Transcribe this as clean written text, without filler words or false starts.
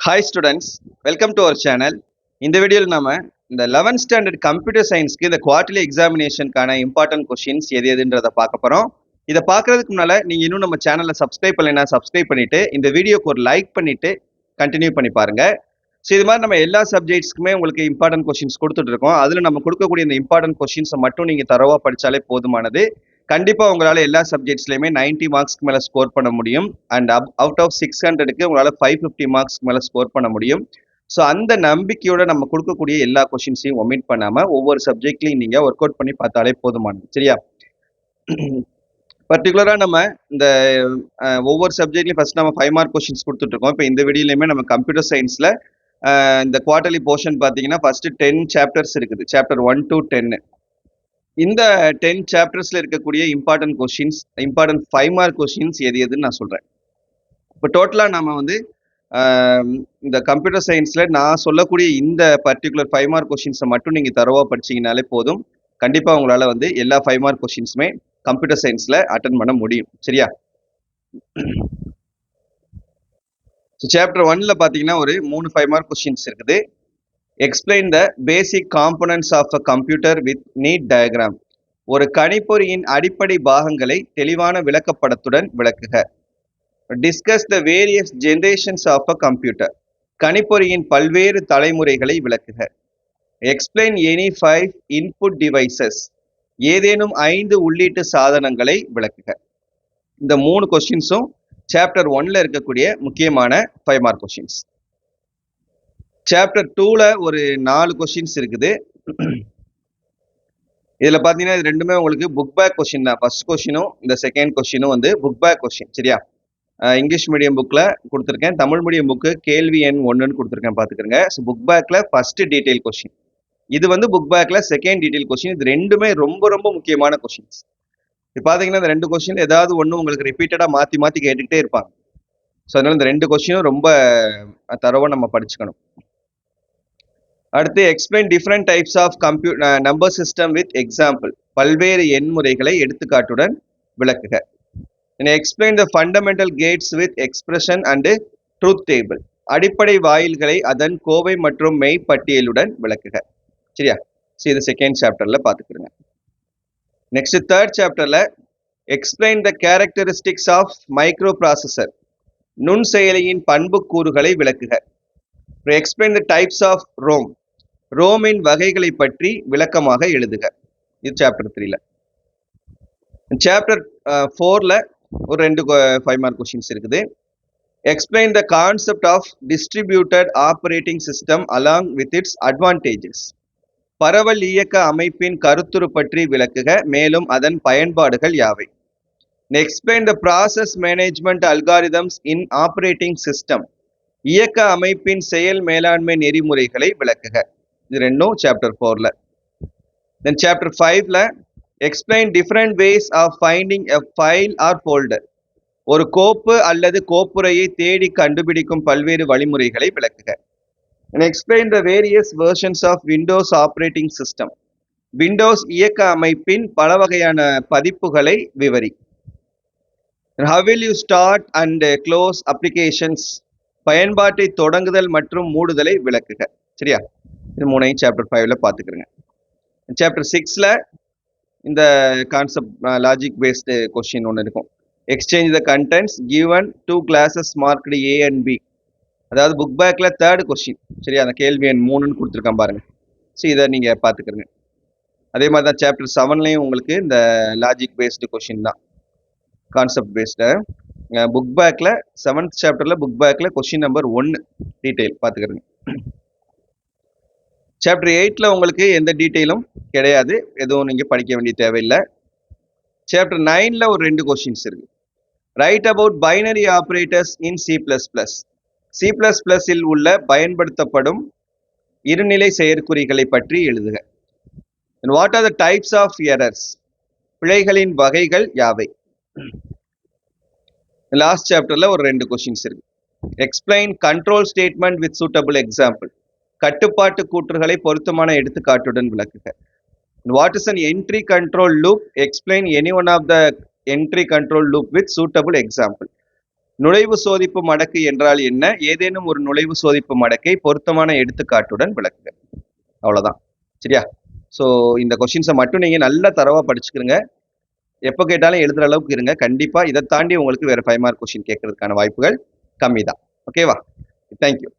Hi students, welcome to our channel. இந்த வீடியோவில் நாம இந்த 11th ஸ்டாண்டர்ட் கம்ப்யூட்டர் சயின்ஸ்க்கு இந்த குவார்டர்லி எக்ஸாமினேஷனுக்கான இம்பார்ட்டன்ட் கொஸ்டின்ஸ் எதுன்றதை பார்க்க போகிறோம். இதை பார்க்கறதுக்கு முன்னால் நீங்கள் இன்னும் நம்ம சேனலை சப்ஸ்கிரைப் பண்ணலைன்னா சப்ஸ்கிரைப் பண்ணிட்டு இந்த வீடியோக்கு ஒரு லைக் பண்ணிட்டு கண்டினியூ பண்ணி பாருங்க. ஸோ இது மாதிரி நம்ம எல்லா சப்ஜெக்ட்ஸ்க்குமே உங்களுக்கு இம்பார்ட்டன்ட் கொஸ்டின்ஸ் கொடுத்துட்டு இருக்கோம். அதில் நம்ம கொடுக்கக்கூடிய இந்த இம்பார்ட்டன்ட் கொஸ்டின்ஸை மட்டும் நீங்கள் தரவா படித்தாலே போதுமானது. கண்டிப்பாக உங்களால் எல்லா சப்ஜெக்ட்ஸ்லையுமே 90 மார்க்ஸ்க்கு மேலே ஸ்கோர் பண்ண முடியும். அண்ட் அவுட் ஆஃப் 600க்கு உங்களால் 550 மார்க்ஸ்க்கு மேலே ஸ்கோர் பண்ண முடியும். ஸோ அந்த நம்பிக்கையோட நம்ம கொடுக்கக்கூடிய எல்லா கொஷின்ஸையும் ஒமிட் பண்ணாமல் ஒவ்வொரு சப்ஜெக்ட்லையும் நீங்கள் ஒர்க் அவுட் பண்ணி பார்த்தாலே போதுமானது. சரியா? பர்டிகுலராக நம்ம இந்த ஒவ்வொரு சப்ஜெக்ட்லையும் ஃபர்ஸ்ட் நம்ம 5 மார்க் கொஷின்ஸ் கொடுத்துட்ருக்கோம். இப்போ இந்த வீடியோலையுமே நம்ம கம்ப்யூட்டர் சயின்ஸில் இந்த குவார்டர்லி போர்ஷன் பார்த்தீங்கன்னா ஃபர்ஸ்ட் 10 சாப்டர்ஸ் இருக்குது. Chapter 1 to 10. இந்த 10 சாப்டர்ஸ்ல இருக்கக்கூடிய important questions, important 5 mark questions எதுன்னு நான் சொல்றேன். இப்போ டோட்டலா நம்ம வந்து இந்த கம்ப்யூட்டர் சயின்ஸ்ல நான் சொல்லக்கூடிய இந்த பர்டிகுலர் 5 மார்க் கொஸ்டின்ஸை மட்டும் நீங்க தரவா படிச்சீங்கனாலே போதும். கண்டிப்பா உங்களால வந்து எல்லா 5 மார்க் கொஸ்டின்ஸுமே கம்ப்யூட்டர் சயின்ஸ்ல அட்டன் பண்ண முடியும். சரியா? சாப்டர் 1ல பாத்தீங்கன்னா ஒரு 3 5 மார்க் கொஸ்டின்ஸ் இருக்குது. Explain the basic components of a computer with neat diagram. ஒரு கணிப்பொறியின் அடிப்படை பாகங்களை தெளிவான விளக்கப்படத்துடன் விளக்குக. Discuss the various generations of a computer. கணிப்பொறியின் பல்வேறு தலைமுறைகளை விளக்குக. Explain any 5 input devices. ஏதேனும் 5 உள்ளீட்டு சாதனங்களை விளக்குக. இந்த 3 கொஸ்டின்ஸும் சாப்டர் 1ல இருக்கக்கூடிய முக்கியமான 5 மார்க் கொஸ்டின்ஸ். சாப்டர் 2ல ஒரு 4 கொஸ்டின்ஸ் இருக்குது. இதுல பாத்தீங்கன்னா இது ரெண்டுமே உங்களுக்கு புக் பேக் கொஸ்டின் தான். ஃபர்ஸ்ட் கொஸ்டினும் இந்த செகண்ட் கொஸ்டினும் வந்து புக் பேக் கொஸ்டின். சரியா? இங்கிலீஷ் மீடியம் புக்ல கொடுத்துருக்கேன், தமிழ் மீடியம் புக்கு கேள்வி எண் 1ன்னு கொடுத்துருக்கேன், பாத்துக்கிறேங்க. ஸோ புக் பேக்ல ஃபர்ஸ்ட் டீடைல் கொஸ்டின், இது வந்து புக் பேக்ல செகண்ட் டீடைல் கொஸ்டின். இது ரெண்டுமே ரொம்ப ரொம்ப முக்கியமான கொஸ்டின்ஸ். இப்போ பாத்தீங்கன்னா இந்த 2 கொஸ்டின் ஏதாவது ஒன்று உங்களுக்கு ரிப்பீட்டடா மாத்தி மாத்தி கேட்டுக்கிட்டே இருப்பாங்க. ஸோ அதனால இந்த 2 கொஸ்டினும் ரொம்ப தரவா நம்ம படிச்சுக்கணும். அடுத்து explain different types of number system with example. பல்வேறு எண்முறைகளை எடுத்துக்காட்டுடன் விளக்குக. Explain the fundamental gates with expression and truth table. அடிப்படை வாயில்களை அதன் கோவை மற்றும் மெய் பட்டியலுடன் விளக்குக. சரியா? இது செகண்ட் சாப்டர்ல பாத்துக்கிறேங்க. நெக்ஸ்ட் தேர்ட் சாப்டர்ல explain the characteristics of microprocessor. நுண் செயலியின் பண்பு கூறுகளை விளக்குக. Explain the types of ROM. ரோமின் வகைகளை பற்றி விளக்கமாக எழுதுக. இது சாப்டர் 3ல. சாப்டர் 4ல ஒரு 2 5 மார்க் கொஸ்டின்ஸ் இருக்குது. Explain the concept of distributed operating system along with its advantages. பரவல் இயக்க அமைப்பின் கருத்துரு பற்றி விளக்குக, மேலும் அதன் பயன்பாடுகள் யாவை. Explain the process management algorithms in operating system. இயக்க அமைப்பின் செயல் மேலாண்மை நெறிமுறைகளை விளக்குக. இது ரெண்டும் சாப்டர் 4ல. தென் சாப்டர் 5ல explain different ways of finding a file or folder. ஒரு கோப்பு அல்லது கோப்புரையை தேடி கண்டுபிடிக்கும் பல்வேறு வழிமுறைகளை விளக்குக. Explain the various versions of Windows operating system. Windows இயக்க அமைப்பின் பல வகையான பதிப்புகளை விவரி. How will you start and close applications. பயன்பாட்டை தொடங்குதல் மற்றும் மூடுதலை விளக்குக. சரியா? இது 3 சாப்டர் 5ல பாத்துக்கிறேங்க. சாப்டர் 6ல இந்த கான்செப்ட் லாஜிக் பேஸ்டு கொஸ்டின் ஒன்று இருக்கும். Exchange the contents given 2 classes marked A and B. அதாவது புக் பேக்ல தேர்ட் கொஸ்டின். சரியா? அந்த கேள்வி எண் 3ன்னு கொடுத்துருக்கேன் பாருங்க. ஸோ இதை நீங்க பாத்துக்கிறங்க. அதே மாதிரி தான் சாப்டர் 7லையும் உங்களுக்கு இந்த லாஜிக் பேஸ்டு கொஸ்டின் தான், கான்செப்ட் பேஸ்டு. புக் பேக்ல 7th சாப்டர்ல புக் பேக்ல கொஸ்டின் நம்பர் 1 டீடைல் பாத்துக்கிறங்க. சாப்டர் 8ல உங்களுக்கு எந்த டீட்டெயிலும் கிடையாது, எதுவும் நீங்க படிக்க வேண்டிய தேவையில்லை. சாப்டர் 9ல ஒரு 2 கொஸ்டின்ஸ் இருக்கு. Write about binary operators in C++. C++இல் உள்ள பயன்படுத்தப்படும் இருநிலை செயற்குறிகளை பற்றி எழுதுக. What are the types of errors. பிழைகளின் வகைகள் யாவை. லாஸ்ட் சாப்டர்ல ஒரு 2 கொஸ்டின்ஸ் இருக்கு. Explain control statement with suitable example. கட்டுப்பாட்டு கூற்றுகளை பொருத்தமான எடுத்துக்காட்டுடன் விளக்குக. What is an entry control loop. Explain any one of the entry control loop with suitable example. நுழைவு சோதிப்பு மடக்கு என்றால் என்ன? ஏதேனும் ஒரு நுழைவு சோதிப்பு மடக்கை பொருத்தமான எடுத்துக்காட்டுடன் விளக்குக. அவ்வளவுதான். சரியா? ஸோ இந்த கொஸ்டின்ஸை மட்டும் நீங்க நல்லா தரவா படிச்சுக்கிறங்க. எப்போ கேட்டாலும் எழுதுற அளவுக்கு இருங்க. கண்டிப்பா இதை தாண்டி உங்களுக்கு வேற 5 மார்க் கொஸ்டின் கேட்கறதுக்கான வாய்ப்புகள் கம்மி தான். ஓகேவா? தேங்க்யூ.